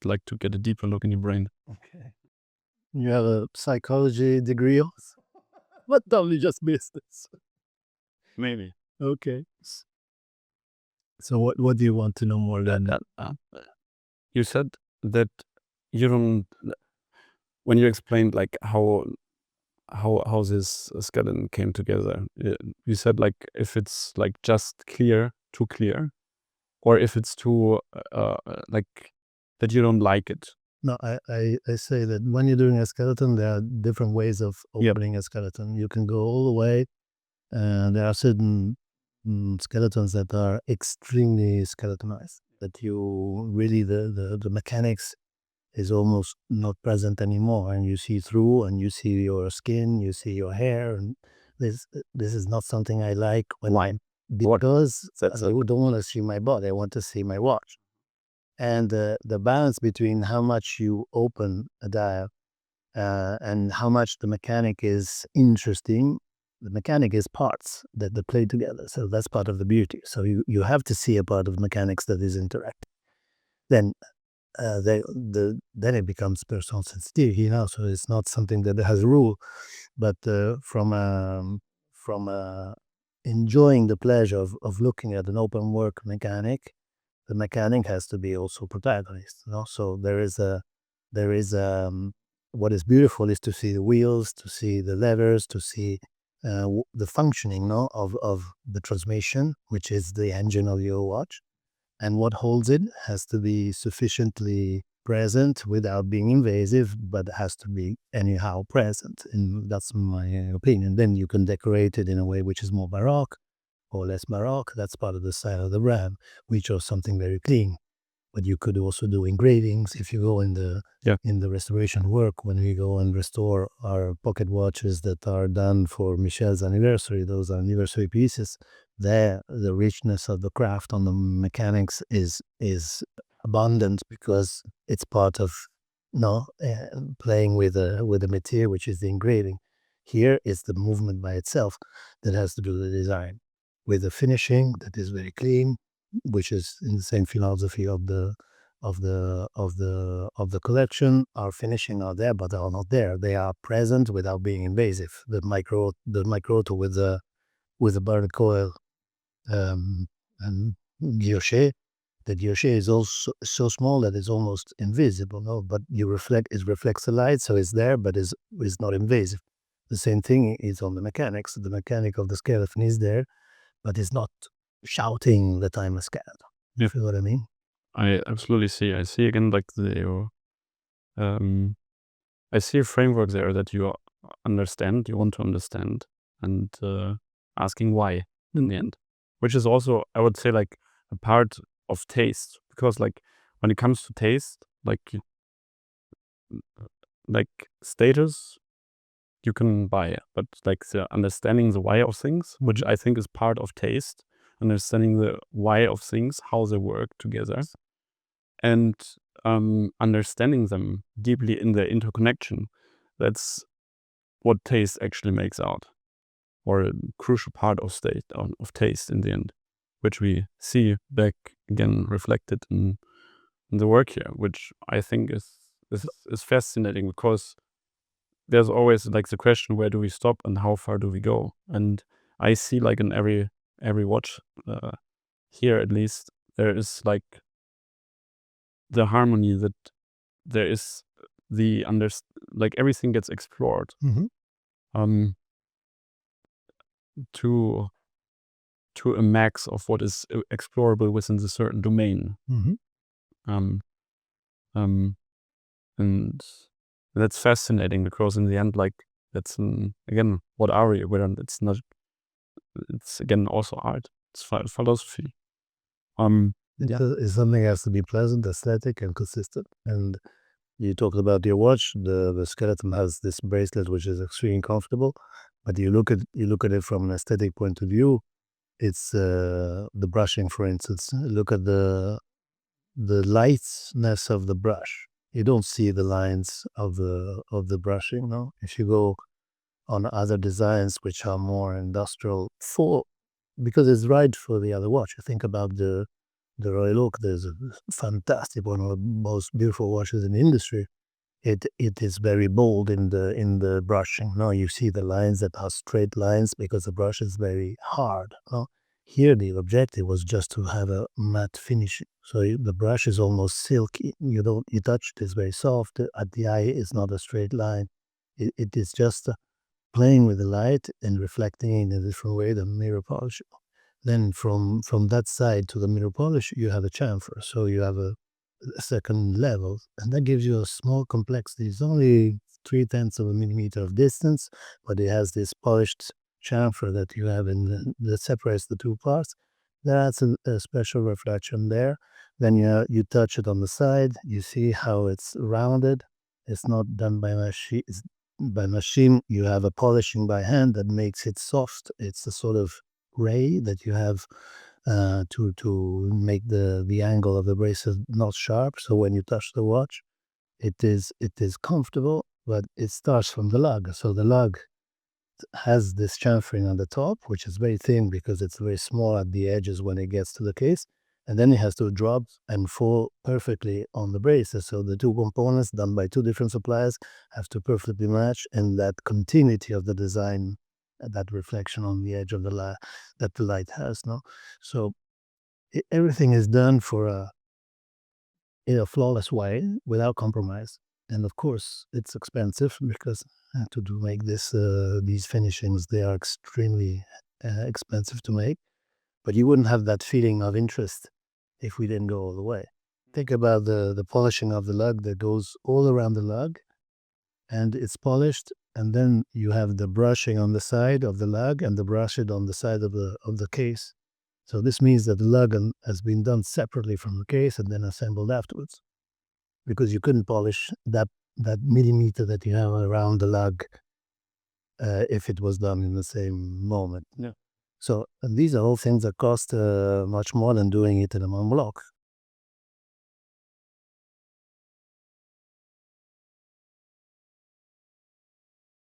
like to get a deeper look in your brain. Okay. You have a psychology degree also? What totally just missed this. Maybe. Okay. So what do you want to know more than You said that you don't, when you explained like how this skeleton came together, you said like if it's like just too clear, or if it's too like that you don't like it. No, I say that when you're doing a skeleton, there are different ways of Yep. opening a skeleton. You can go all the way, and there are certain skeletons that are extremely skeletonized, that you really, the mechanics is almost not present anymore, and you see through, and you see your skin, you see your hair, and this is not something I like. Why? Because That's I don't want to see my body, I want to see my watch. And the balance between how much you open a dial and how much the mechanic is interesting. The mechanic is parts that play together, so that's part of the beauty. So you have to see a part of mechanics that is interacting. Then then it becomes personal sensitivity, so it's not something that has a rule, but from enjoying the pleasure of looking at an open work mechanic, the mechanic has to be also protagonist. So there is what is beautiful is to see the wheels, to see the levers, to see the functioning, of the transmission, which is the engine of your watch, and what holds it has to be sufficiently present without being invasive, but has to be anyhow present. And that's my opinion. Then you can decorate it in a way which is more baroque or less baroque. That's part of the style of the brand. We chose something very clean, but you could also do engravings. If you go in the restoration work, when we go and restore our pocket watches that are done for Michel's anniversary, those are anniversary pieces, there the richness of the craft on the mechanics is abundant, because it's part of playing with the material, which is the engraving. Here is the movement by itself that has to do with the design, with the finishing that is very clean, which is in the same philosophy of the collection. Our finishing are there, but they are not there. They are present without being invasive. The microto with the barred coil and guilloche. The guilloche is also so small that it's almost invisible. No, but it reflects the light, so it's there, but is not invasive. The same thing is on the mechanics. The mechanic of the skeleton is there, but it's not shouting that I'm a skeleton. You feel what I mean? I absolutely see. I see again like I see a framework there that you understand, you want to understand, and asking why in the end, which is also, I would say, like a part of taste, because like when it comes to taste, like status you can buy, but like the understanding the why of things, which I think is part of taste, understanding the why of things, how they work together, and understanding them deeply in their interconnection. That's what taste actually makes out, or a crucial part of taste in the end, which we see back again reflected in the work here, which I think is fascinating, because there's always like the question, where do we stop and how far do we go? And I see like in every watch, here at least, there is like the harmony, that there is like everything gets explored um to a max of what is explorable within the certain domain. um and that's fascinating, because in the end, like, that's again, what are we? It's not. It's again also art. It's philosophy. It's something that has to be pleasant, aesthetic, and consistent. And you talked about your watch. The skeleton has this bracelet which is extremely comfortable, but you look at it from an aesthetic point of view. It's the brushing, for instance. Look at the lightness of the brush. You don't see the lines of the brushing. No, if you go on other designs which are more industrial, because it's right for the other watch. You think about the the Royal Oak. There's a fantastic, one of the most beautiful watches in the industry. It is very bold in the brushing. No, you see the lines that are straight lines because the brush is very hard. No, here the objective was just to have a matte finish. So the brush is almost silky. You don't, you touch it, it's very soft. At the eye, it's not a straight line. It is just playing with the light and reflecting in a different way than mirror polish. Then from that side to the mirror polish, you have a chamfer. So you have a second level, and that gives you a small complexity. It's only 3/10 of a millimeter of distance, but it has this polished chamfer that you have that separates the two parts. That's a special reflection there. Then you touch it on the side. You see how it's rounded. It's not done by machine. By machine, you have a polishing by hand that makes it soft. It's a sort of ray that you have to make the angle of the bracelet not sharp. So when you touch the watch, it is comfortable, but it starts from the lug. So the lug has this chamfering on the top, which is very thin because it's very small at the edges when it gets to the case. And then it has to drop and fall perfectly on the braces. So the two components done by two different suppliers have to perfectly match, and that continuity of the design, that reflection on the edge of the light that the light has. No, so everything is done for in a flawless way without compromise. And of course, it's expensive because to make these finishings, they are extremely expensive to make. But you wouldn't have that feeling of interest if we didn't go all the way. Think about the polishing of the lug that goes all around the lug, and it's polished, and then you have the brushing on the side of the lug and the brushing on the side of the case. So this means that the lug has been done separately from the case and then assembled afterwards, because you couldn't polish that millimeter that you have around the lug if it was done in the same moment. Yeah. So and these are all things that cost much more than doing it in a one block.